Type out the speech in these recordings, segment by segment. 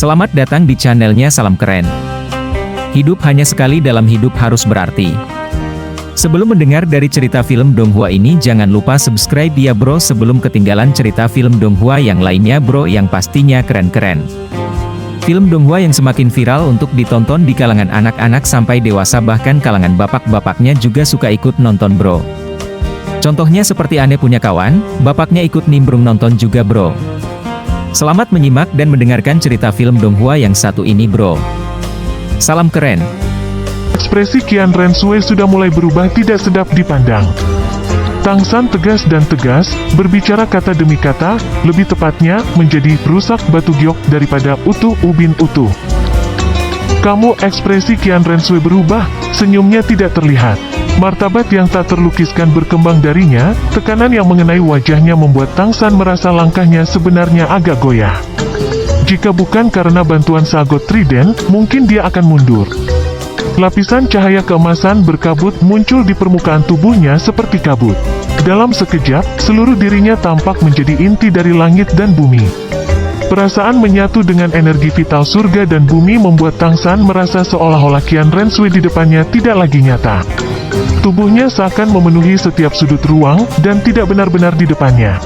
Selamat datang di channelnya Salam Keren. Hidup hanya sekali, dalam hidup harus berarti. Sebelum mendengar dari cerita film Donghua ini, jangan lupa subscribe ya bro sebelum ketinggalan cerita film Donghua yang lainnya bro, yang pastinya keren-keren. Film Donghua yang semakin viral untuk ditonton di kalangan anak-anak sampai dewasa, bahkan kalangan bapak-bapaknya juga suka ikut nonton bro. Contohnya seperti Ane punya kawan, bapaknya ikut nimbrung nonton juga bro. Selamat menyimak dan mendengarkan cerita film Donghua yang satu ini bro. Salam keren. Ekspresi Qian Renshui sudah mulai berubah, tidak sedap dipandang. Tang San tegas dan tegas, berbicara kata demi kata, lebih tepatnya, menjadi rusak batu giok daripada utuh ubin utuh. Kamu, ekspresi Qian Renshui berubah, senyumnya tidak terlihat. Martabat yang tak terlukiskan berkembang darinya, tekanan yang mengenai wajahnya membuat Tang San merasa langkahnya sebenarnya agak goyah. Jika bukan karena bantuan Sagot Trident, mungkin dia akan mundur. Lapisan cahaya keemasan berkabut muncul di permukaan tubuhnya seperti kabut. Dalam sekejap, seluruh dirinya tampak menjadi inti dari langit dan bumi. Perasaan menyatu dengan energi vital surga dan bumi membuat Tang San merasa seolah-olah Qian Renshui di depannya tidak lagi nyata. Tubuhnya seakan memenuhi setiap sudut ruang, dan tidak benar-benar di depannya.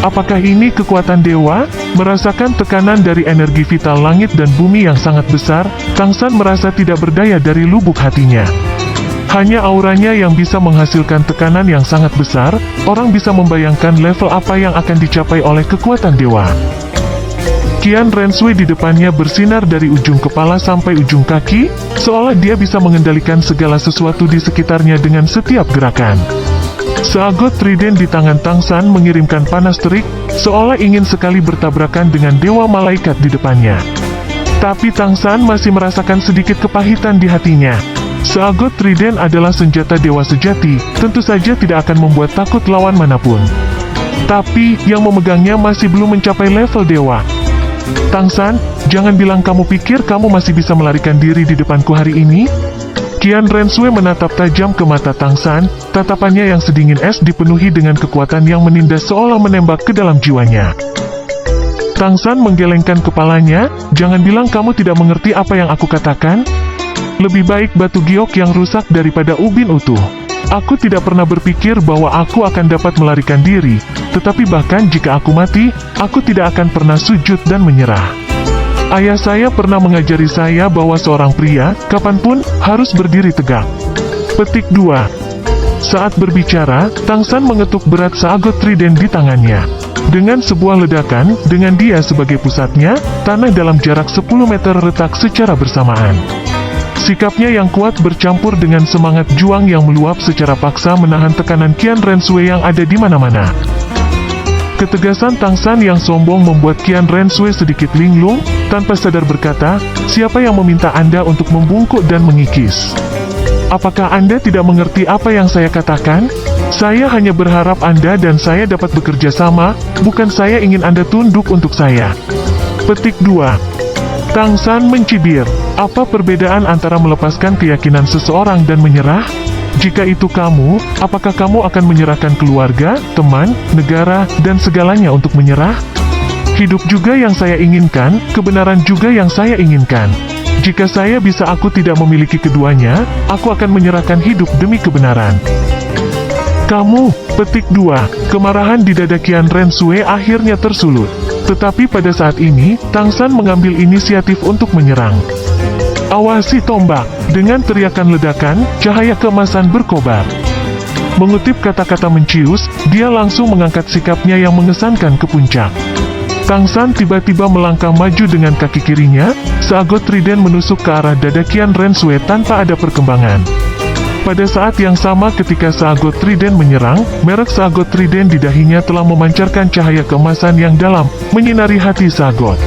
Apakah ini kekuatan dewa? Merasakan tekanan dari energi vital langit dan bumi yang sangat besar, Tang San merasa tidak berdaya dari lubuk hatinya. Hanya auranya yang bisa menghasilkan tekanan yang sangat besar, orang bisa membayangkan level apa yang akan dicapai oleh kekuatan dewa. Qian Renshui di depannya bersinar dari ujung kepala sampai ujung kaki, seolah dia bisa mengendalikan segala sesuatu di sekitarnya dengan setiap gerakan. Sagot Trident di tangan Tang San mengirimkan panas terik, seolah ingin sekali bertabrakan dengan dewa malaikat di depannya. Tapi Tang San masih merasakan sedikit kepahitan di hatinya. Sagot Trident adalah senjata dewa sejati, tentu saja tidak akan membuat takut lawan manapun. Tapi, yang memegangnya masih belum mencapai level dewa. Tang San, jangan bilang kamu pikir kamu masih bisa melarikan diri di depanku hari ini? Qian Renshui menatap tajam ke mata Tang San, tatapannya yang sedingin es dipenuhi dengan kekuatan yang menindas seolah menembak ke dalam jiwanya. Tang San menggelengkan kepalanya, jangan bilang kamu tidak mengerti apa yang aku katakan? Lebih baik batu giok yang rusak daripada ubin utuh. Aku tidak pernah berpikir bahwa aku akan dapat melarikan diri, tetapi bahkan jika aku mati, aku tidak akan pernah sujud dan menyerah. Ayah saya pernah mengajari saya bahwa seorang pria, kapanpun, harus berdiri tegak. Petik 2. Saat berbicara, Tang San mengetuk berat Sagot Trident di tangannya. Dengan sebuah ledakan, dengan dia sebagai pusatnya, tanah dalam jarak 10 meter retak secara bersamaan. Sikapnya yang kuat bercampur dengan semangat juang yang meluap secara paksa menahan tekanan Qian Renshui yang ada di mana-mana. Ketegasan Tang San yang sombong membuat Qian Renshui sedikit linglung, tanpa sadar berkata, siapa yang meminta Anda untuk membungkuk dan mengikis? Apakah Anda tidak mengerti apa yang saya katakan? Saya hanya berharap Anda dan saya dapat bekerja sama, bukan saya ingin Anda tunduk untuk saya. Petik 2. Tang San mencibir, apa perbedaan antara melepaskan keyakinan seseorang dan menyerah? Jika itu kamu, apakah kamu akan menyerahkan keluarga, teman, negara, dan segalanya untuk menyerah? Hidup juga yang saya inginkan, kebenaran juga yang saya inginkan. Jika saya bisa aku tidak memiliki keduanya, aku akan menyerahkan hidup demi kebenaran. Kamu, petik 2, kemarahan di dada Qian Renshui akhirnya tersulut. Tetapi pada saat ini, Tang San mengambil inisiatif untuk menyerang. Awasi tombak! Dengan teriakan ledakan, cahaya keemasan berkobar. Mengutip kata-kata mencius, dia langsung mengangkat sikapnya yang mengesankan ke puncak. Tang San tiba-tiba melangkah maju dengan kaki kirinya, Sagot Trident menusuk ke arah dada Qian Renshui tanpa ada perkembangan. Pada saat yang sama ketika Sagot Trident menyerang, merek Sagot Trident di dahinya telah memancarkan cahaya keemasan yang dalam, menyinari hati Sagot.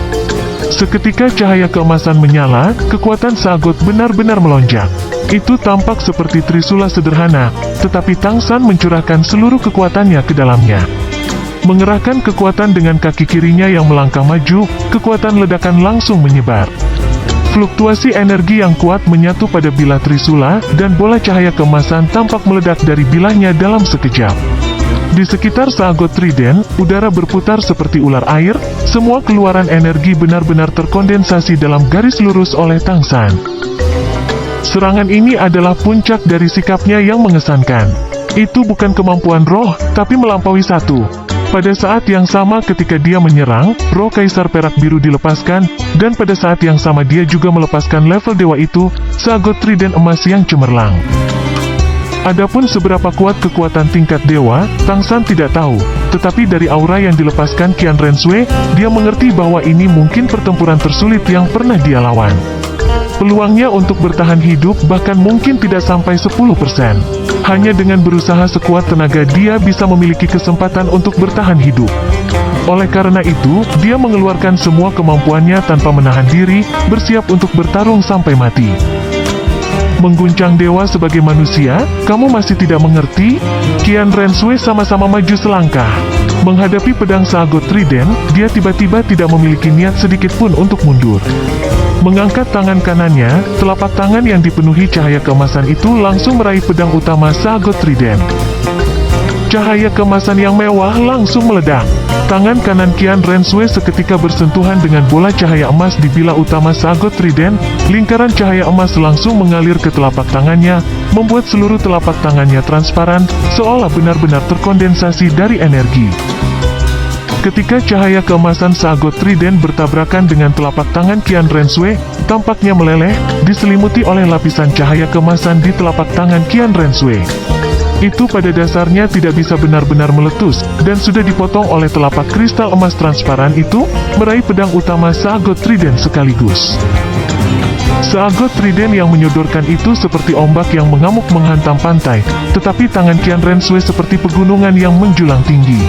Seketika cahaya keemasan menyala, kekuatan Sagot benar-benar melonjak. Itu tampak seperti trisula sederhana, tetapi Tang San mencurahkan seluruh kekuatannya ke dalamnya. Mengerahkan kekuatan dengan kaki kirinya yang melangkah maju, kekuatan ledakan langsung menyebar. Fluktuasi energi yang kuat menyatu pada bilah trisula, dan bola cahaya keemasan tampak meledak dari bilahnya dalam sekejap. Di sekitar Saagot Trident, udara berputar seperti ular air, semua keluaran energi benar-benar terkondensasi dalam garis lurus oleh Tang San. Serangan ini adalah puncak dari sikapnya yang mengesankan. Itu bukan kemampuan roh, tapi melampaui satu. Pada saat yang sama ketika dia menyerang, roh Kaisar Perak Biru dilepaskan, dan pada saat yang sama dia juga melepaskan level dewa itu, Saagot Trident emas yang cemerlang. Adapun seberapa kuat kekuatan tingkat dewa, Tang San tidak tahu, tetapi dari aura yang dilepaskan Qian Renshui, dia mengerti bahwa ini mungkin pertempuran tersulit yang pernah dia lawan. Peluangnya untuk bertahan hidup bahkan mungkin tidak sampai 10%. Hanya dengan berusaha sekuat tenaga dia bisa memiliki kesempatan untuk bertahan hidup. Oleh karena itu, dia mengeluarkan semua kemampuannya tanpa menahan diri, bersiap untuk bertarung sampai mati. Mengguncang dewa sebagai manusia, kamu masih tidak mengerti? Qian Renshui sama-sama maju selangkah. Menghadapi pedang Saagot Trident, dia tiba-tiba tidak memiliki niat sedikit pun untuk mundur. Mengangkat tangan kanannya, telapak tangan yang dipenuhi cahaya keemasan itu langsung meraih pedang utama Saagot Trident. Cahaya keemasan yang mewah langsung meledak. Tangan kanan Qian Renshui seketika bersentuhan dengan bola cahaya emas di bila utama Saagot Trident. Lingkaran cahaya emas langsung mengalir ke telapak tangannya, membuat seluruh telapak tangannya transparan, seolah benar-benar terkondensasi dari energi. Ketika cahaya keemasan Saagot Trident bertabrakan dengan telapak tangan Qian Renshui, tampaknya meleleh, diselimuti oleh lapisan cahaya keemasan di telapak tangan Qian Renshui. Itu pada dasarnya tidak bisa benar-benar meletus, dan sudah dipotong oleh telapak kristal emas transparan itu, meraih pedang utama Saagot Trident sekaligus. Saagot Trident yang menyodorkan itu seperti ombak yang mengamuk menghantam pantai, tetapi tangan Qian Renshui seperti pegunungan yang menjulang tinggi.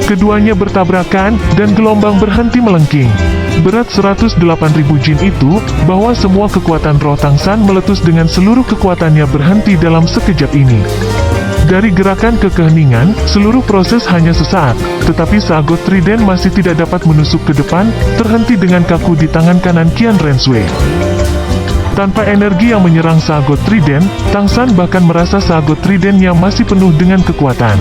Keduanya bertabrakan, dan gelombang berhenti melengking. Berat 108.000 jin itu, bahwa semua kekuatan roh Tang San meletus dengan seluruh kekuatannya berhenti dalam sekejap ini. Dari gerakan ke keheningan, seluruh proses hanya sesaat, tetapi Saagot Trident masih tidak dapat menusuk ke depan, terhenti dengan kaku di tangan kanan Qian Renshui. Tanpa energi yang menyerang Saagot Trident, Tang San bahkan merasa Saagot Tridentnya masih penuh dengan kekuatan.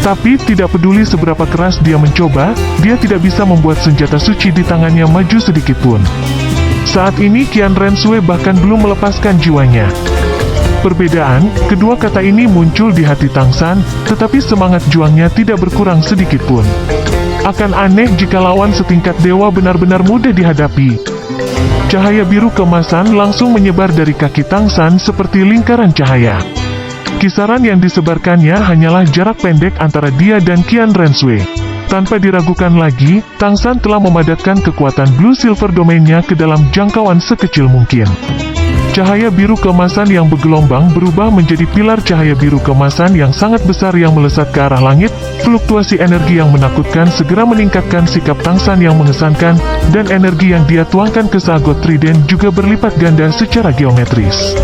Tapi tidak peduli seberapa keras dia mencoba, dia tidak bisa membuat senjata suci di tangannya maju sedikit pun. Saat ini Qian Renshui bahkan belum melepaskan jiwanya. Perbedaan, kedua kata ini muncul di hati Tang San, tetapi semangat juangnya tidak berkurang sedikit pun. Akan aneh jika lawan setingkat dewa benar-benar mudah dihadapi. Cahaya biru keemasan langsung menyebar dari kaki Tang San seperti lingkaran cahaya. Kisaran yang disebarkannya hanyalah jarak pendek antara dia dan Qian Renshui. Tanpa diragukan lagi, Tang San telah memadatkan kekuatan Blue Silver Domain-nya ke dalam jangkauan sekecil mungkin. Cahaya biru keemasan yang bergelombang berubah menjadi pilar cahaya biru keemasan yang sangat besar yang melesat ke arah langit. Fluktuasi energi yang menakutkan segera meningkatkan sikap Tang San yang mengesankan, dan energi yang dia tuangkan ke Saagot Trident juga berlipat ganda secara geometris.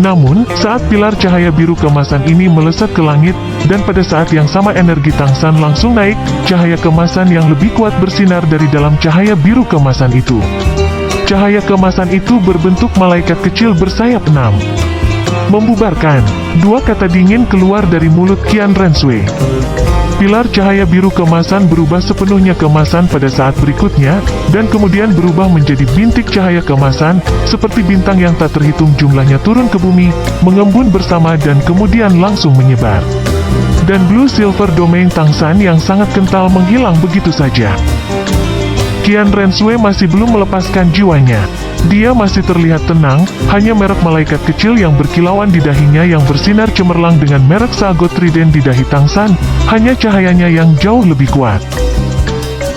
Namun, saat pilar cahaya biru keemasan ini melesat ke langit, dan pada saat yang sama energi Tang San langsung naik, cahaya keemasan yang lebih kuat bersinar dari dalam cahaya biru keemasan itu. Cahaya keemasan itu berbentuk malaikat kecil bersayap 6. Membubarkan. Dua kata dingin keluar dari mulut Qian Renshui. Pilar cahaya biru keemasan berubah sepenuhnya keemasan pada saat berikutnya, dan kemudian berubah menjadi bintik cahaya keemasan, seperti bintang yang tak terhitung jumlahnya turun ke bumi, mengembun bersama dan kemudian langsung menyebar. Dan Blue Silver Domain Tang San yang sangat kental menghilang begitu saja. Qian Renshui masih belum melepaskan jiwanya. Dia masih terlihat tenang, hanya merek malaikat kecil yang berkilauan di dahinya yang bersinar cemerlang dengan merek Saagot Trident di dahi Tang San, hanya cahayanya yang jauh lebih kuat.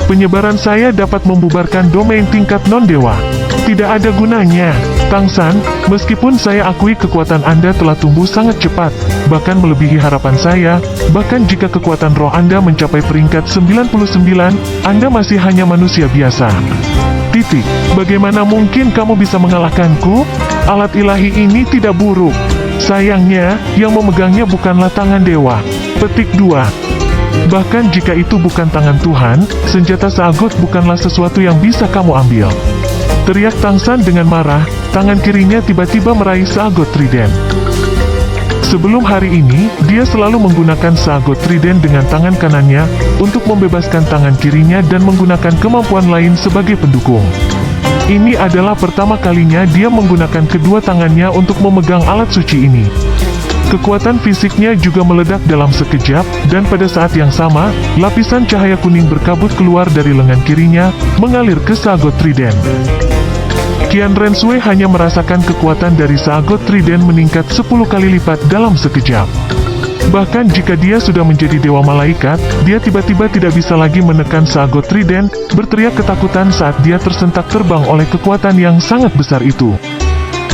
Penyebaran saya dapat membubarkan domain tingkat non-dewa. Tidak ada gunanya. Tang San, meskipun saya akui kekuatan Anda telah tumbuh sangat cepat, bahkan melebihi harapan saya, bahkan jika kekuatan roh Anda mencapai peringkat 99, Anda masih hanya manusia biasa. Titik. Bagaimana mungkin kamu bisa mengalahkanku? Alat ilahi ini tidak buruk. Sayangnya, yang memegangnya bukanlah tangan dewa. Petik 2. Bahkan jika itu bukan tangan Tuhan, senjata Saagot bukanlah sesuatu yang bisa kamu ambil. Teriak Tang San dengan marah, tangan kirinya tiba-tiba meraih Saagot Trident. Sebelum hari ini, dia selalu menggunakan Sagot Trident dengan tangan kanannya untuk membebaskan tangan kirinya dan menggunakan kemampuan lain sebagai pendukung. Ini adalah pertama kalinya dia menggunakan kedua tangannya untuk memegang alat suci ini. Kekuatan fisiknya juga meledak dalam sekejap, dan pada saat yang sama, lapisan cahaya kuning berkabut keluar dari lengan kirinya, mengalir ke Sagot Trident. Qian Renshui hanya merasakan kekuatan dari Sagot Trident meningkat 10 kali lipat dalam sekejap. Bahkan jika dia sudah menjadi dewa malaikat, dia tiba-tiba tidak bisa lagi menekan Sagot Trident, berteriak ketakutan saat dia tersentak terbang oleh kekuatan yang sangat besar itu.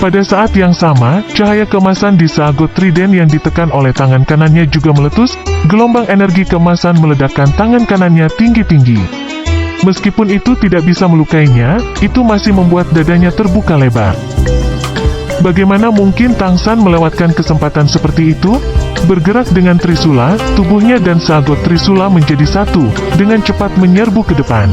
Pada saat yang sama, cahaya keemasan di Sagot Trident yang ditekan oleh tangan kanannya juga meletus, gelombang energi keemasan meledakkan tangan kanannya tinggi-tinggi. Meskipun itu tidak bisa melukainya, itu masih membuat dadanya terbuka lebar. Bagaimana mungkin Tang San melewatkan kesempatan seperti itu? Bergerak dengan Trisula, tubuhnya dan Sagot Trisula menjadi satu, dengan cepat menyerbu ke depan.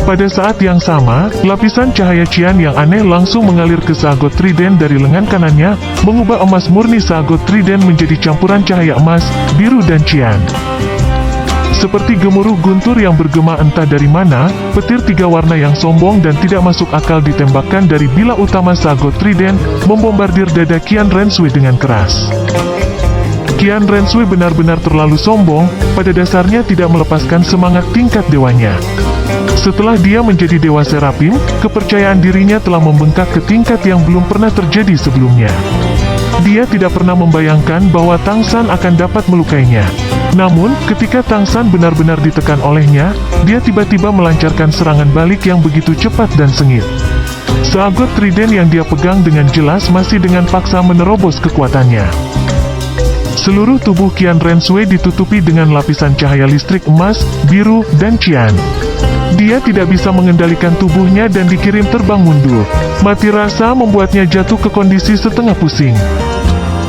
Pada saat yang sama, lapisan cahaya Qian yang aneh langsung mengalir ke Sagot Trident dari lengan kanannya, mengubah emas murni Sagot Trident menjadi campuran cahaya emas, biru dan Qian. Seperti gemuruh guntur yang bergema entah dari mana, petir tiga warna yang sombong dan tidak masuk akal ditembakkan dari bila utama Sagot Trident, membombardir dada Qian Renshui dengan keras. Qian Renshui benar-benar terlalu sombong, pada dasarnya tidak melepaskan semangat tingkat dewanya. Setelah dia menjadi Dewa Serapim, kepercayaan dirinya telah membengkak ke tingkat yang belum pernah terjadi sebelumnya. Dia tidak pernah membayangkan bahwa Tang San akan dapat melukainya. Namun, ketika Tang San benar-benar ditekan olehnya, dia tiba-tiba melancarkan serangan balik yang begitu cepat dan sengit. Sagot Trident yang dia pegang dengan jelas masih dengan paksa menerobos kekuatannya. Seluruh tubuh Qian Renshui ditutupi dengan lapisan cahaya listrik emas, biru, dan Qian. Dia tidak bisa mengendalikan tubuhnya dan dikirim terbang mundur. Mati rasa membuatnya jatuh ke kondisi setengah pusing.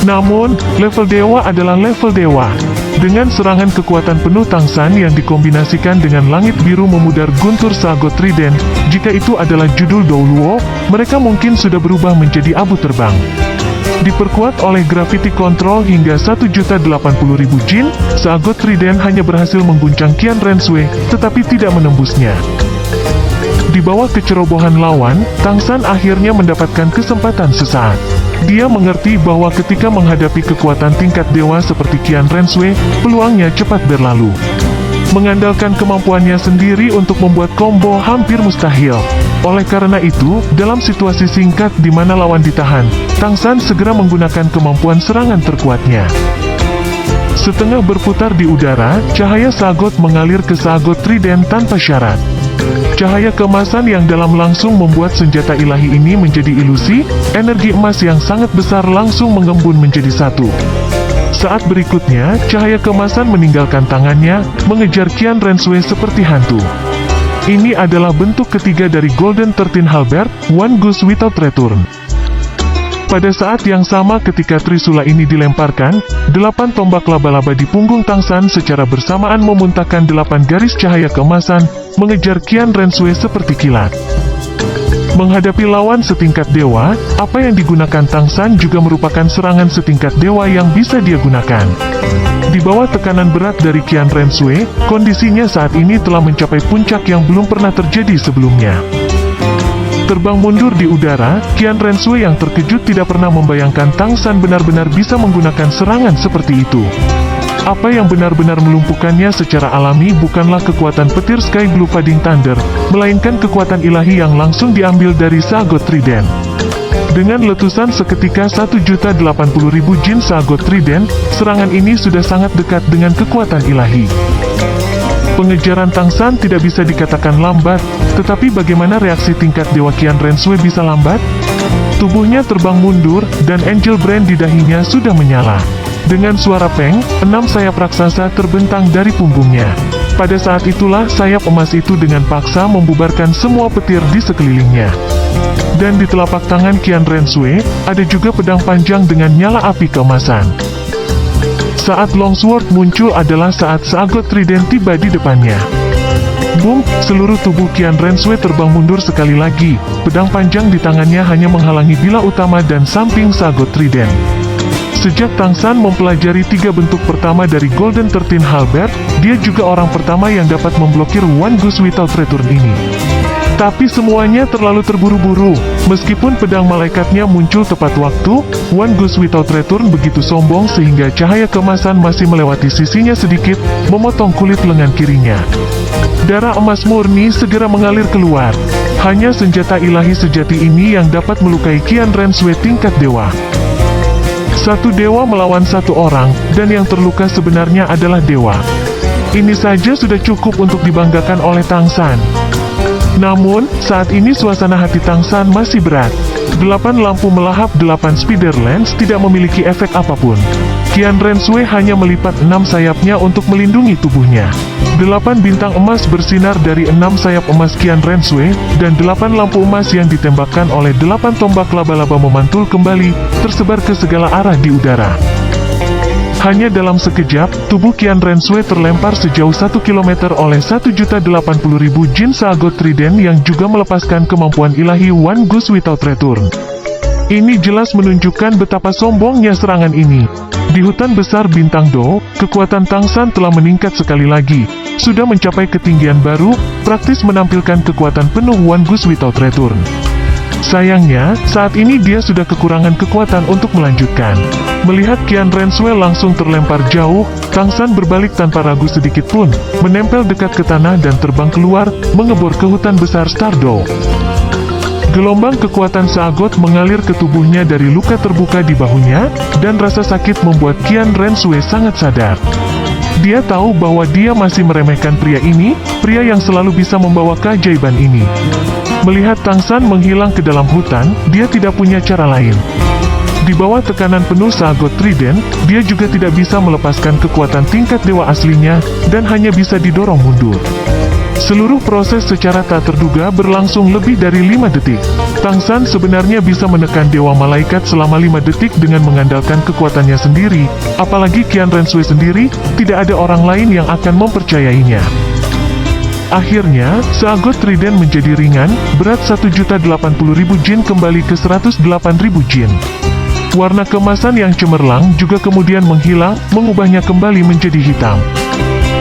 Namun, level dewa adalah level dewa. Dengan serangan kekuatan penuh Tang San yang dikombinasikan dengan langit biru memudar guntur Sagot Trident, jika itu adalah judul Douluo, mereka mungkin sudah berubah menjadi abu terbang. Diperkuat oleh Gravity Control hingga 1.080.000 jin, Sagot Trident hanya berhasil mengguncang Qian Renshui, tetapi tidak menembusnya. Di bawah kecerobohan lawan, Tang San akhirnya mendapatkan kesempatan sesaat. Dia mengerti bahwa ketika menghadapi kekuatan tingkat dewa seperti Qian Renshui, peluangnya cepat berlalu. Mengandalkan kemampuannya sendiri untuk membuat combo hampir mustahil. Oleh karena itu, dalam situasi singkat di mana lawan ditahan, Tang San segera menggunakan kemampuan serangan terkuatnya. Setengah berputar di udara, cahaya Sagot mengalir ke Sagot Trident tanpa syarat. Cahaya keemasan yang dalam langsung membuat senjata ilahi ini menjadi ilusi, energi emas yang sangat besar langsung mengembun menjadi satu. Saat berikutnya, cahaya keemasan meninggalkan tangannya, mengejar Qian Renshui seperti hantu. Ini adalah bentuk ketiga dari Golden 13 Halberd, One Goes Without Return. Pada saat yang sama ketika Trisula ini dilemparkan, 8 tombak laba-laba di punggung Tang San secara bersamaan memuntahkan 8 garis cahaya keemasan, mengejar Qian Renshui seperti kilat. Menghadapi lawan setingkat dewa, apa yang digunakan Tang San juga merupakan serangan setingkat dewa yang bisa dia gunakan. Di bawah tekanan berat dari Qian Renshui, kondisinya saat ini telah mencapai puncak yang belum pernah terjadi sebelumnya. Terbang mundur di udara, Qian Renshui yang terkejut tidak pernah membayangkan Tang San benar-benar bisa menggunakan serangan seperti itu. Apa yang benar-benar melumpuhkannya secara alami bukanlah kekuatan petir Sky Blue Fading Thunder, melainkan kekuatan ilahi yang langsung diambil dari Sagot Trident. Dengan letusan seketika 1.080.000 jin Sagot Trident, serangan ini sudah sangat dekat dengan kekuatan ilahi. Pengejaran Tang San tidak bisa dikatakan lambat, tetapi bagaimana reaksi tingkat Dewa Qian Renshui bisa lambat? Tubuhnya terbang mundur, dan Angel Brand di dahinya sudah menyala. Dengan suara peng, 6 sayap raksasa terbentang dari punggungnya. Pada saat itulah sayap emas itu dengan paksa membubarkan semua petir di sekelilingnya. Dan di telapak tangan Qian Renshui, ada juga pedang panjang dengan nyala api keemasan. Saat Longsword muncul adalah saat Sagot Trident tiba di depannya. Boom, seluruh tubuh Qian Renshui terbang mundur sekali lagi, pedang panjang di tangannya hanya menghalangi bila utama dan samping Sagot Trident. Sejak Tang San mempelajari 3 bentuk pertama dari Golden 13 Halberd, dia juga orang pertama yang dapat memblokir One Goose Without Return ini. Tapi semuanya terlalu terburu-buru. Meskipun pedang malaikatnya muncul tepat waktu, One Goose Without Return begitu sombong sehingga cahaya keemasan masih melewati sisinya sedikit, memotong kulit lengan kirinya. Darah emas murni segera mengalir keluar. Hanya senjata ilahi sejati ini yang dapat melukai Qian Renshui tingkat dewa. Satu dewa melawan satu orang, dan yang terluka sebenarnya adalah dewa. Ini saja sudah cukup untuk dibanggakan oleh Tang San. Namun, saat ini suasana hati Tang San masih berat. 8 lampu melahap 8 spider lens tidak memiliki efek apapun. Qian Renshui hanya melipat 6 sayapnya untuk melindungi tubuhnya. 8 bintang emas bersinar dari 6 sayap emas Qian Renshui, dan 8 lampu emas yang ditembakkan oleh 8 tombak laba-laba memantul kembali, tersebar ke segala arah di udara. Hanya dalam sekejap, tubuh Qian Renshui terlempar sejauh 1 km oleh 1.080.000 Jin Saagot Trident yang juga melepaskan kemampuan ilahi One Goose Without Return. Ini jelas menunjukkan betapa sombongnya serangan ini. Di hutan besar Bintang Do, kekuatan Tang San telah meningkat sekali lagi. Sudah mencapai ketinggian baru, praktis menampilkan kekuatan penuh One Goose Without Return. Sayangnya, saat ini dia sudah kekurangan kekuatan untuk melanjutkan. Melihat Qian Renshui langsung terlempar jauh, Tang San berbalik tanpa ragu sedikit pun, menempel dekat ke tanah dan terbang keluar, mengebor ke hutan besar Stardow. Gelombang kekuatan Saagot mengalir ke tubuhnya dari luka terbuka di bahunya, dan rasa sakit membuat Qian Renshui sangat sadar. Dia tahu bahwa dia masih meremehkan pria ini, pria yang selalu bisa membawa keajaiban ini. Melihat Tang San menghilang ke dalam hutan, dia tidak punya cara lain. Di bawah tekanan penuh Saagot Trident, dia juga tidak bisa melepaskan kekuatan tingkat dewa aslinya, dan hanya bisa didorong mundur. Seluruh proses secara tak terduga berlangsung lebih dari 5 detik. Tang San sebenarnya bisa menekan dewa malaikat selama 5 detik dengan mengandalkan kekuatannya sendiri, apalagi Qian Renshui sendiri, tidak ada orang lain yang akan mempercayainya. Akhirnya, Saagot Trident menjadi ringan, berat 1.080.000 Jin kembali ke 108.000 Jin. Warna keemasan yang cemerlang juga kemudian menghilang, mengubahnya kembali menjadi hitam.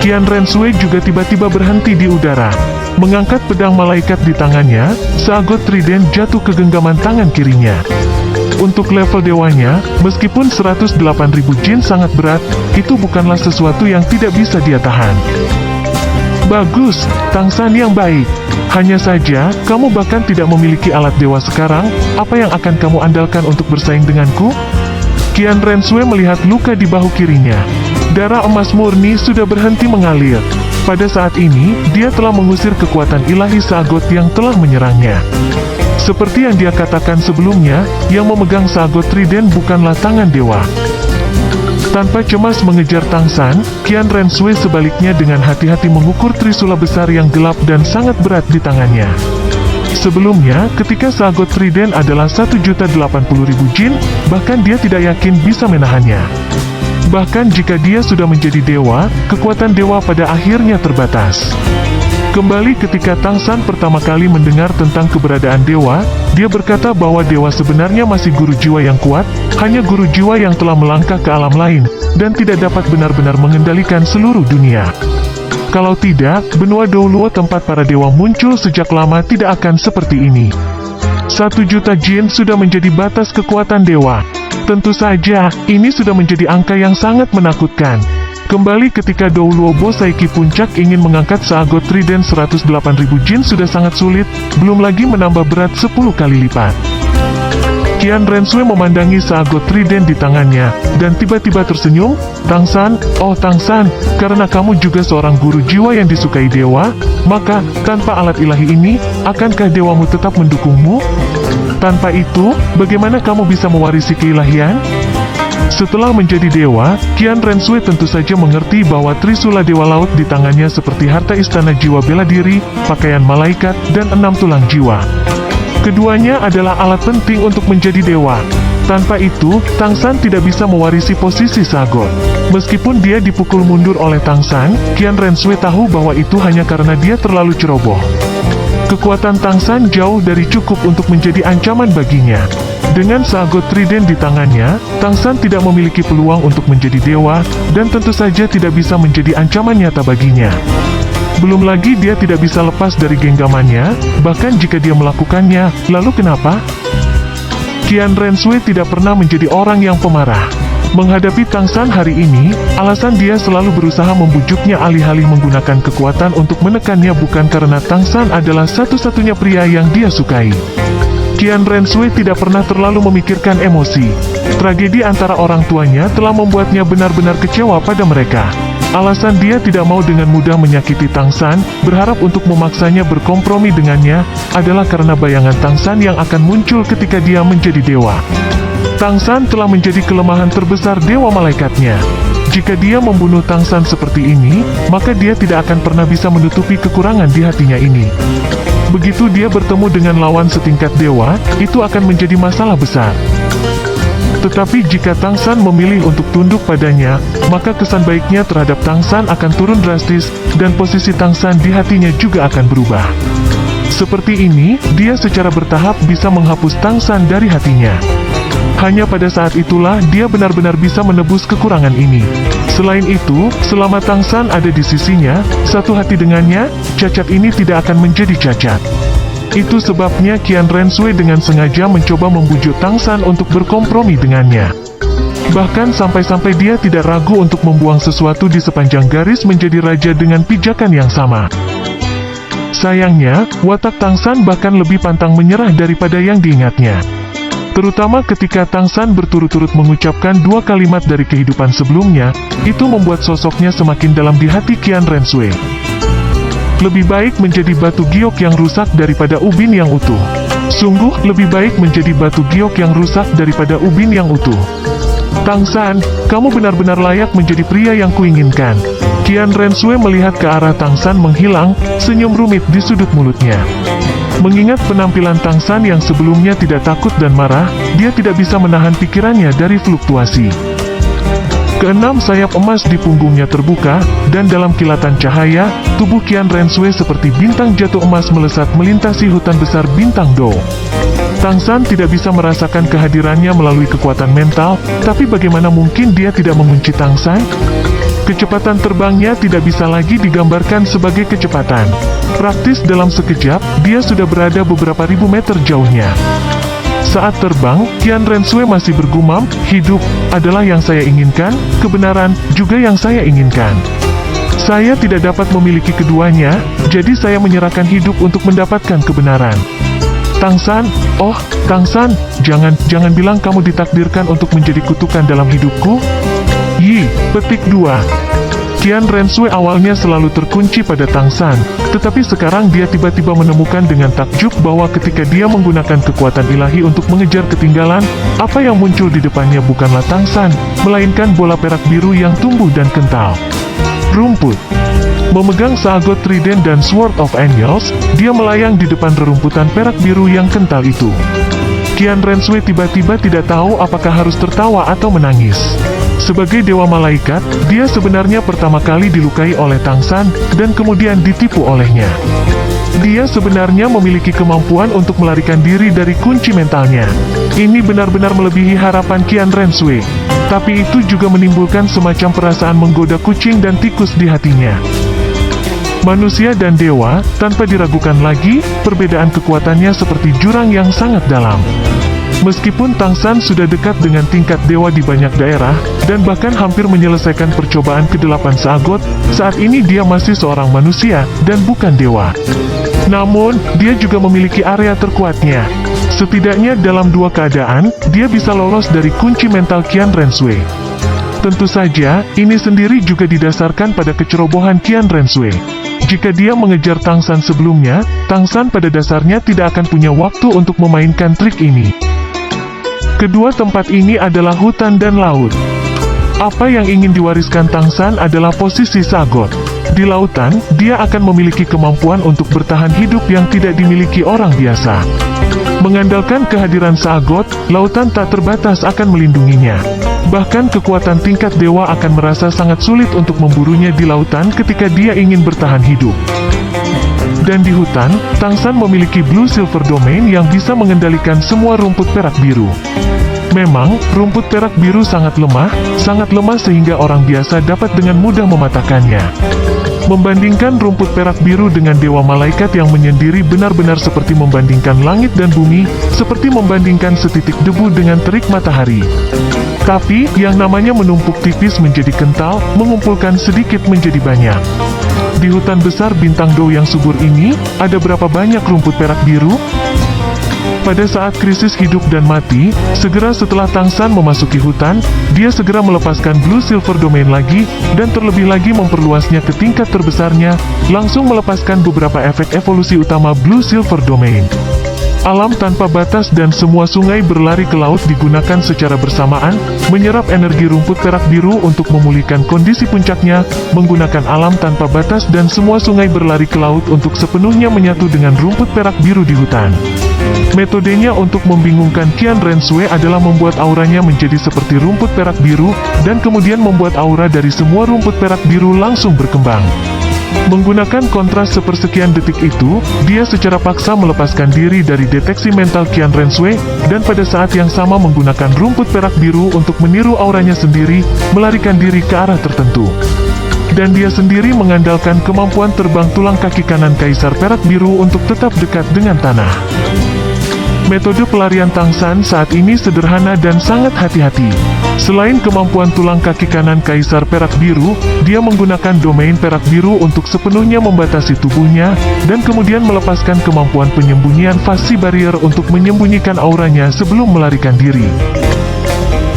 Qian Renshui juga tiba-tiba berhenti di udara. Mengangkat pedang malaikat di tangannya, Saagot Trident jatuh ke genggaman tangan kirinya. Untuk level dewanya, meskipun 108.000 Jin sangat berat, itu bukanlah sesuatu yang tidak bisa dia tahan. Bagus, Tang San yang baik. Hanya saja, kamu bahkan tidak memiliki alat dewa sekarang, apa yang akan kamu andalkan untuk bersaing denganku? Qian Renshui melihat luka di bahu kirinya. Darah emas murni sudah berhenti mengalir. Pada saat ini, dia telah mengusir kekuatan ilahi Saagot yang telah menyerangnya. Seperti yang dia katakan sebelumnya, yang memegang Saagot Trident bukanlah tangan dewa. Tanpa cemas mengejar Tang San, Qian Renshui sebaliknya dengan hati-hati mengukur trisula besar yang gelap dan sangat berat di tangannya. Sebelumnya, ketika Saagot Trident adalah 1.080.000 Jin, bahkan dia tidak yakin bisa menahannya. Bahkan jika dia sudah menjadi dewa, kekuatan dewa pada akhirnya terbatas. Kembali ketika Tang San pertama kali mendengar tentang keberadaan dewa, dia berkata bahwa dewa sebenarnya masih guru jiwa yang kuat, hanya guru jiwa yang telah melangkah ke alam lain, dan tidak dapat benar-benar mengendalikan seluruh dunia. Kalau tidak, benua Douluo tempat para dewa muncul sejak lama tidak akan seperti ini. 1.000.000 Jin sudah menjadi batas kekuatan dewa. Tentu saja, ini sudah menjadi angka yang sangat menakutkan. Kembali ketika Douluo Bosaiki Puncak ingin mengangkat Saagot Trident 108.000 Jin sudah sangat sulit, belum lagi menambah berat 10 kali lipat. Qian Renshui memandangi Saagot Trident di tangannya, dan tiba-tiba tersenyum, Tang San, oh Tang San, karena kamu juga seorang guru jiwa yang disukai dewa, maka, tanpa alat ilahi ini, akankah dewamu tetap mendukungmu? Tanpa itu, bagaimana kamu bisa mewarisi keilahian? Setelah menjadi dewa, Qian Renshui tentu saja mengerti bahwa trisula dewa laut di tangannya seperti harta istana jiwa bela diri, pakaian malaikat, dan 6 tulang jiwa. Keduanya adalah alat penting untuk menjadi dewa. Tanpa itu, Tang San tidak bisa mewarisi posisi Saagot. Meskipun dia dipukul mundur oleh Tang San, Qian Renshui tahu bahwa itu hanya karena dia terlalu ceroboh. Kekuatan Tang San jauh dari cukup untuk menjadi ancaman baginya. Dengan Sagot Trident di tangannya, Tang San tidak memiliki peluang untuk menjadi dewa, dan tentu saja tidak bisa menjadi ancaman nyata baginya. Belum lagi dia tidak bisa lepas dari genggamannya, bahkan jika dia melakukannya, lalu kenapa? Qian Renshui tidak pernah menjadi orang yang pemarah. Menghadapi Tang San hari ini, alasan dia selalu berusaha membujuknya alih-alih menggunakan kekuatan untuk menekannya bukan karena Tang San adalah satu-satunya pria yang dia sukai. Qian Renshui tidak pernah terlalu memikirkan emosi. Tragedi antara orang tuanya telah membuatnya benar-benar kecewa pada mereka. Alasan dia tidak mau dengan mudah menyakiti Tang San, berharap untuk memaksanya berkompromi dengannya, adalah karena bayangan Tang San yang akan muncul ketika dia menjadi dewa. Tang San telah menjadi kelemahan terbesar dewa malaikatnya. Jika dia membunuh Tang San seperti ini, maka dia tidak akan pernah bisa menutupi kekurangan di hatinya ini. Begitu dia bertemu dengan lawan setingkat dewa, itu akan menjadi masalah besar. Tetapi jika Tang San memilih untuk tunduk padanya, maka kesan baiknya terhadap Tang San akan turun drastis, dan posisi Tang San di hatinya juga akan berubah. Seperti ini, dia secara bertahap bisa menghapus Tang San dari hatinya. Hanya pada saat itulah dia benar-benar bisa menebus kekurangan ini. Selain itu, selama Tang San ada di sisinya, satu hati dengannya, cacat ini tidak akan menjadi cacat. Itu sebabnya Qian Renshui dengan sengaja mencoba membujuk Tang San untuk berkompromi dengannya. Bahkan sampai-sampai dia tidak ragu untuk membuang sesuatu di sepanjang garis menjadi raja dengan pijakan yang sama. Sayangnya, watak Tang San bahkan lebih pantang menyerah daripada yang diingatnya. Terutama ketika Tang San berturut-turut mengucapkan dua kalimat dari kehidupan sebelumnya, itu membuat sosoknya semakin dalam di hati Qian Renshui. Lebih baik menjadi batu giok yang rusak daripada ubin yang utuh. Sungguh, lebih baik menjadi batu giok yang rusak daripada ubin yang utuh. Tang San, kamu benar-benar layak menjadi pria yang kuinginkan. Qian Renshui melihat ke arah Tang San menghilang, senyum rumit di sudut mulutnya. Mengingat penampilan Tang San yang sebelumnya tidak takut dan marah, dia tidak bisa menahan pikirannya dari fluktuasi. Keenam sayap emas di punggungnya terbuka, dan dalam kilatan cahaya, tubuh Qian Renshui seperti bintang jatuh emas melesat melintasi hutan besar bintang Do. Tang San tidak bisa merasakan kehadirannya melalui kekuatan mental, tapi bagaimana mungkin dia tidak mengunci Tang San? Kecepatan terbangnya tidak bisa lagi digambarkan sebagai kecepatan. Praktis dalam sekejap, dia sudah berada beberapa ribu meter jauhnya. Saat terbang, Qian Renshui masih bergumam, hidup adalah yang saya inginkan, kebenaran juga yang saya inginkan. Saya tidak dapat memiliki keduanya, jadi saya menyerahkan hidup untuk mendapatkan kebenaran. Tang San, oh, Tang San, jangan bilang kamu ditakdirkan untuk menjadi kutukan dalam hidupku. Yi, petik 2. Qian Renshui awalnya selalu terkunci pada Tang San, tetapi sekarang dia tiba-tiba menemukan dengan takjub bahwa ketika dia menggunakan kekuatan ilahi untuk mengejar ketinggalan, apa yang muncul di depannya bukanlah Tang San, melainkan bola perak biru yang tumbuh dan kental. Rumput. Memegang Sagot Trident dan Sword of Angels, dia melayang di depan rerumputan perak biru yang kental itu. Qian Renshui tiba-tiba tidak tahu apakah harus tertawa atau menangis. Sebagai dewa malaikat, dia sebenarnya pertama kali dilukai oleh Tang San, dan kemudian ditipu olehnya. Dia sebenarnya memiliki kemampuan untuk melarikan diri dari kunci mentalnya. Ini benar-benar melebihi harapan Qian Renshui. Tapi itu juga menimbulkan semacam perasaan menggoda kucing dan tikus di hatinya. Manusia dan dewa, tanpa diragukan lagi, perbedaan kekuatannya seperti jurang yang sangat dalam. Meskipun Tang San sudah dekat dengan tingkat dewa di banyak daerah, dan bahkan hampir menyelesaikan percobaan ke-8 Sagot, saat ini dia masih seorang manusia, dan bukan dewa. Namun, dia juga memiliki area terkuatnya. Setidaknya dalam dua keadaan, dia bisa lolos dari kunci mental Qian Renshui. Tentu saja, ini sendiri juga didasarkan pada kecerobohan Qian Renshui. Jika dia mengejar Tang San sebelumnya, Tang San pada dasarnya tidak akan punya waktu untuk memainkan trik ini. Kedua tempat ini adalah hutan dan laut. Apa yang ingin diwariskan Tang San adalah posisi Sagot. Di lautan, dia akan memiliki kemampuan untuk bertahan hidup yang tidak dimiliki orang biasa. Mengandalkan kehadiran Sagot, lautan tak terbatas akan melindunginya. Bahkan kekuatan tingkat dewa akan merasa sangat sulit untuk memburunya di lautan ketika dia ingin bertahan hidup. Dan di hutan, Tang San memiliki Blue Silver Domain yang bisa mengendalikan semua rumput perak biru. Memang, rumput perak biru sangat lemah sehingga orang biasa dapat dengan mudah mematahkannya. Membandingkan rumput perak biru dengan dewa malaikat yang menyendiri benar-benar seperti membandingkan langit dan bumi, seperti membandingkan setitik debu dengan terik matahari. Tapi, yang namanya menumpuk tipis menjadi kental, mengumpulkan sedikit menjadi banyak. Di hutan besar bintang Do yang subur ini, ada berapa banyak rumput perak biru? Pada saat krisis hidup dan mati, segera setelah Tang San memasuki hutan, dia segera melepaskan Blue Silver Domain lagi, dan terlebih lagi memperluasnya ke tingkat terbesarnya, langsung melepaskan beberapa efek evolusi utama Blue Silver Domain. Alam tanpa batas dan semua sungai berlari ke laut digunakan secara bersamaan, menyerap energi rumput perak biru untuk memulihkan kondisi puncaknya, menggunakan alam tanpa batas dan semua sungai berlari ke laut untuk sepenuhnya menyatu dengan rumput perak biru di hutan. Metodenya untuk membingungkan Qian Renshui adalah membuat auranya menjadi seperti rumput perak biru, dan kemudian membuat aura dari semua rumput perak biru langsung berkembang. Menggunakan kontras sepersekian detik itu, dia secara paksa melepaskan diri dari deteksi mental Qian Renshui, dan pada saat yang sama menggunakan rumput perak biru untuk meniru auranya sendiri, melarikan diri ke arah tertentu. Dan dia sendiri mengandalkan kemampuan terbang tulang kaki kanan Kaisar Perak Biru untuk tetap dekat dengan tanah. Metode pelarian Tang San saat ini sederhana dan sangat hati-hati. Selain kemampuan tulang kaki kanan Kaisar Perak Biru, dia menggunakan domain perak biru untuk sepenuhnya membatasi tubuhnya, dan kemudian melepaskan kemampuan penyembunyian Fasi Barrier untuk menyembunyikan auranya sebelum melarikan diri.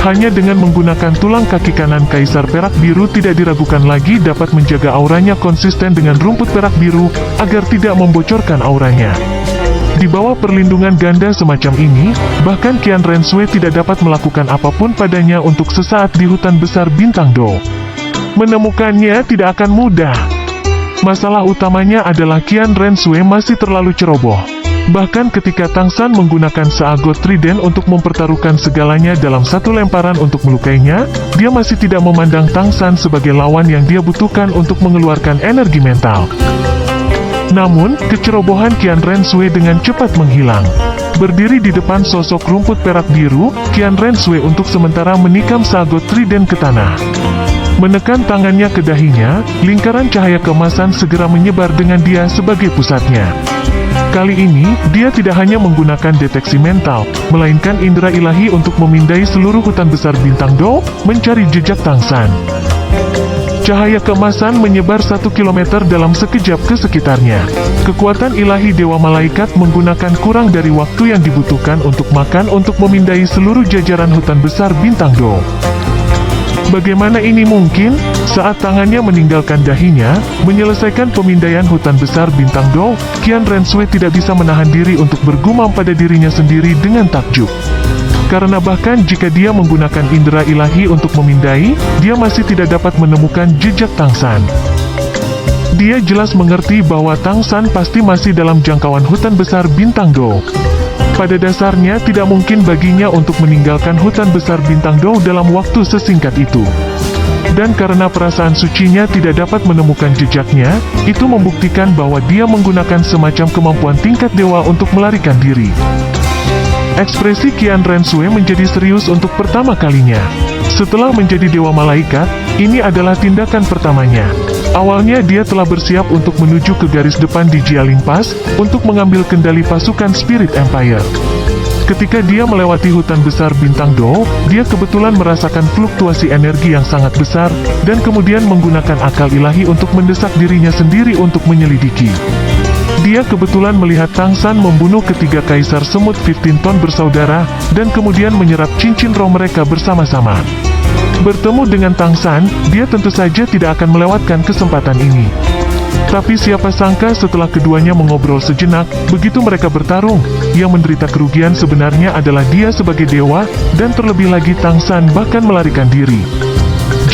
Hanya dengan menggunakan tulang kaki kanan Kaisar Perak Biru tidak diragukan lagi dapat menjaga auranya konsisten dengan rumput perak biru, agar tidak membocorkan auranya. Di bawah perlindungan ganda semacam ini, bahkan Qian Renshui tidak dapat melakukan apapun padanya untuk sesaat di hutan besar bintang Do. Menemukannya tidak akan mudah. Masalah utamanya adalah Qian Renshui masih terlalu ceroboh. Bahkan ketika Tang San menggunakan Seagot Trident untuk mempertaruhkan segalanya dalam satu lemparan untuk melukainya, dia masih tidak memandang Tang San sebagai lawan yang dia butuhkan untuk mengeluarkan energi mental. Namun, kecerobohan Qian Renshui dengan cepat menghilang. Berdiri di depan sosok rumput perak biru, Qian Renshui untuk sementara menikam Seagot Trident ke tanah. Menekan tangannya ke dahinya, lingkaran cahaya keemasan segera menyebar dengan dia sebagai pusatnya. Kali ini, dia tidak hanya menggunakan deteksi mental, melainkan indera ilahi untuk memindai seluruh hutan besar bintang Do, mencari jejak Tang San. Cahaya keemasan menyebar 1 kilometer dalam sekejap ke sekitarnya. Kekuatan ilahi Dewa Malaikat menggunakan kurang dari waktu yang dibutuhkan untuk makan untuk memindai seluruh jajaran hutan besar bintang Do. Bagaimana ini mungkin? Saat tangannya meninggalkan dahinya, menyelesaikan pemindaian hutan besar bintang Do, Qian Renshui tidak bisa menahan diri untuk bergumam pada dirinya sendiri dengan takjub. Karena bahkan jika dia menggunakan indera ilahi untuk memindai, dia masih tidak dapat menemukan jejak Tang San. Dia jelas mengerti bahwa Tang San pasti masih dalam jangkauan hutan besar bintang Do. Pada dasarnya tidak mungkin baginya untuk meninggalkan hutan besar bintang Do dalam waktu sesingkat itu. Dan karena perasaan sucinya tidak dapat menemukan jejaknya, itu membuktikan bahwa dia menggunakan semacam kemampuan tingkat dewa untuk melarikan diri. Ekspresi Qian Renshui menjadi serius untuk pertama kalinya. Setelah menjadi Dewa Malaikat, ini adalah tindakan pertamanya. Awalnya dia telah bersiap untuk menuju ke garis depan di Jialing Pass, untuk mengambil kendali pasukan Spirit Empire. Ketika dia melewati hutan besar bintang Do, dia kebetulan merasakan fluktuasi energi yang sangat besar, dan kemudian menggunakan akal ilahi untuk mendesak dirinya sendiri untuk menyelidiki. Dia kebetulan melihat Tang San membunuh ketiga Kaisar Semut 15 Ton bersaudara, dan kemudian menyerap cincin roh mereka bersama-sama. Bertemu dengan Tang San, dia tentu saja tidak akan melewatkan kesempatan ini. Tapi siapa sangka setelah keduanya mengobrol sejenak, begitu mereka bertarung, yang menderita kerugian sebenarnya adalah dia sebagai dewa, dan terlebih lagi Tang San bahkan melarikan diri.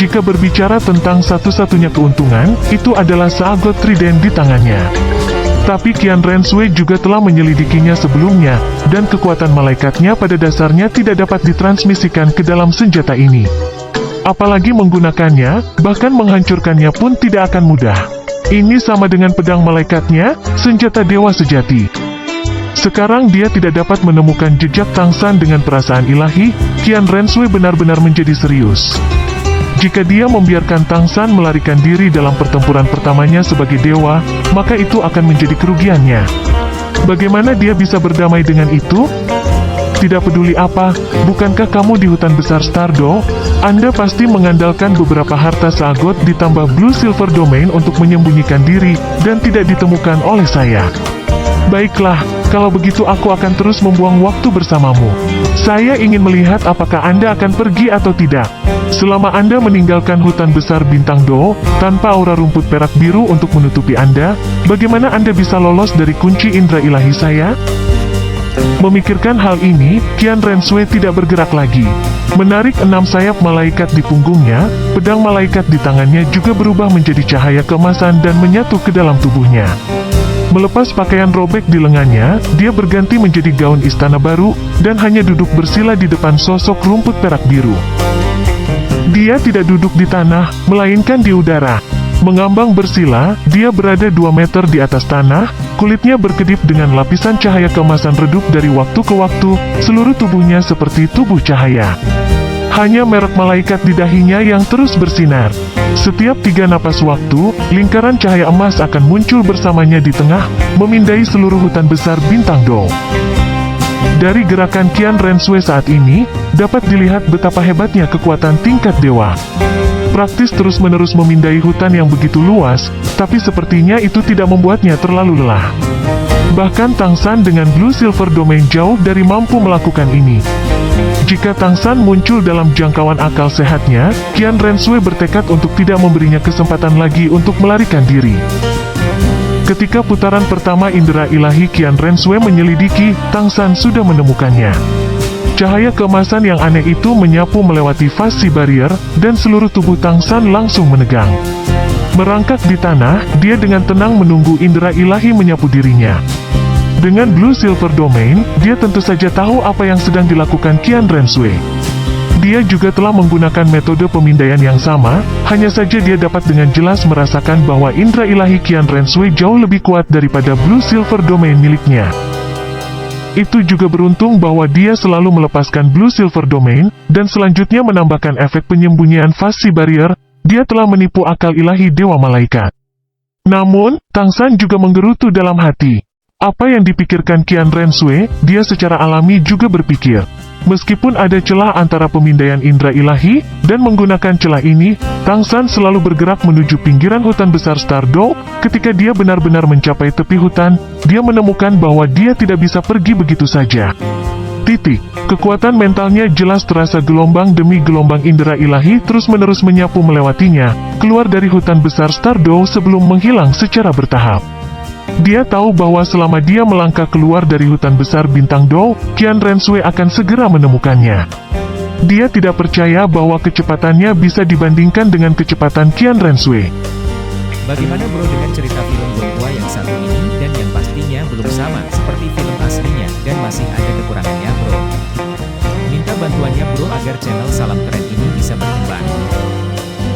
Jika berbicara tentang satu-satunya keuntungan, itu adalah Seagot Trident di tangannya. Tapi Qian Renshui juga telah menyelidikinya sebelumnya, dan kekuatan malaikatnya pada dasarnya tidak dapat ditransmisikan ke dalam senjata ini. Apalagi menggunakannya, bahkan menghancurkannya pun tidak akan mudah. Ini sama dengan pedang malaikatnya, senjata dewa sejati. Sekarang dia tidak dapat menemukan jejak Tang San dengan perasaan ilahi, Qian Renshui benar-benar menjadi serius. Jika dia membiarkan Tang San melarikan diri dalam pertempuran pertamanya sebagai dewa, maka itu akan menjadi kerugiannya. Bagaimana dia bisa berdamai dengan itu? Tidak peduli apa, bukankah kamu di hutan besar Stardo? Anda pasti mengandalkan beberapa harta seagot ditambah Blue Silver Domain untuk menyembunyikan diri, dan tidak ditemukan oleh saya. Baiklah, kalau begitu aku akan terus membuang waktu bersamamu. Saya ingin melihat apakah Anda akan pergi atau tidak. Selama Anda meninggalkan hutan besar Bintang Do, tanpa aura rumput perak biru untuk menutupi Anda, bagaimana Anda bisa lolos dari kunci indera ilahi saya? Memikirkan hal ini, Qian Renshui tidak bergerak lagi. Menarik 6 sayap malaikat di punggungnya, pedang malaikat di tangannya juga berubah menjadi cahaya keemasan dan menyatu ke dalam tubuhnya. Melepas pakaian robek di lengannya, dia berganti menjadi gaun istana baru, dan hanya duduk bersila di depan sosok rumput perak biru. Dia tidak duduk di tanah, melainkan di udara. Mengambang bersila, dia berada 2 meter di atas tanah, kulitnya berkedip dengan lapisan cahaya keemasan redup dari waktu ke waktu, seluruh tubuhnya seperti tubuh cahaya. Hanya merek malaikat di dahinya yang terus bersinar. Setiap 3 napas waktu, lingkaran cahaya emas akan muncul bersamanya di tengah, memindai seluruh hutan besar Bintang Do. Dari gerakan Qian Renshui saat ini, dapat dilihat betapa hebatnya kekuatan tingkat dewa. Praktis terus-menerus memindai hutan yang begitu luas, tapi sepertinya itu tidak membuatnya terlalu lelah. Bahkan Tang San dengan Blue Silver Domain jauh dari mampu melakukan ini. Jika Tang San muncul dalam jangkauan akal sehatnya, Qian Renshui bertekad untuk tidak memberinya kesempatan lagi untuk melarikan diri. Ketika putaran pertama indera ilahi Qian Renshui menyelidiki, Tang San sudah menemukannya. Cahaya keemasan yang aneh itu menyapu melewati fasi barrier, dan seluruh tubuh Tang San langsung menegang. Merangkak di tanah, dia dengan tenang menunggu indera ilahi menyapu dirinya. Dengan Blue Silver Domain, dia tentu saja tahu apa yang sedang dilakukan Qian Renshui. Dia juga telah menggunakan metode pemindaian yang sama, hanya saja dia dapat dengan jelas merasakan bahwa indera ilahi Qian Renshui jauh lebih kuat daripada Blue Silver Domain miliknya. Itu juga beruntung bahwa dia selalu melepaskan Blue Silver Domain, dan selanjutnya menambahkan efek penyembunyian fasi barrier, dia telah menipu akal ilahi dewa malaikat. Namun, Tang San juga menggerutu dalam hati. Apa yang dipikirkan Qian Renshui, dia secara alami juga berpikir. Meskipun ada celah antara pemindaian indera ilahi, dan menggunakan celah ini, Tang San selalu bergerak menuju pinggiran hutan besar Stardo. Ketika dia benar-benar mencapai tepi hutan, dia menemukan bahwa dia tidak bisa pergi begitu saja. Kekuatan mentalnya jelas terasa gelombang demi gelombang indera ilahi terus-menerus menyapu melewatinya, keluar dari hutan besar Stardo sebelum menghilang secara bertahap. Dia tahu bahwa selama dia melangkah keluar dari hutan besar Bintang Do, Qian Renshui akan segera menemukannya. Dia tidak percaya bahwa kecepatannya bisa dibandingkan dengan kecepatan Qian Renshui. Bagaimana bro dengan cerita film Donghua yang satu ini dan yang pastinya belum sama seperti film aslinya dan masih ada kekurangannya bro? Minta bantuannya bro agar channel Salam Keren ini bisa berkembang.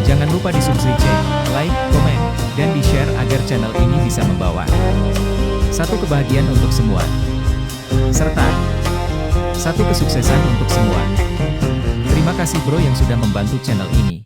Jangan lupa di-subscribe, like, komen, dan di-share agar channel ini bisa membawa satu kebahagiaan untuk semua, serta satu kesuksesan untuk semua. Terima kasih bro yang sudah membantu channel ini.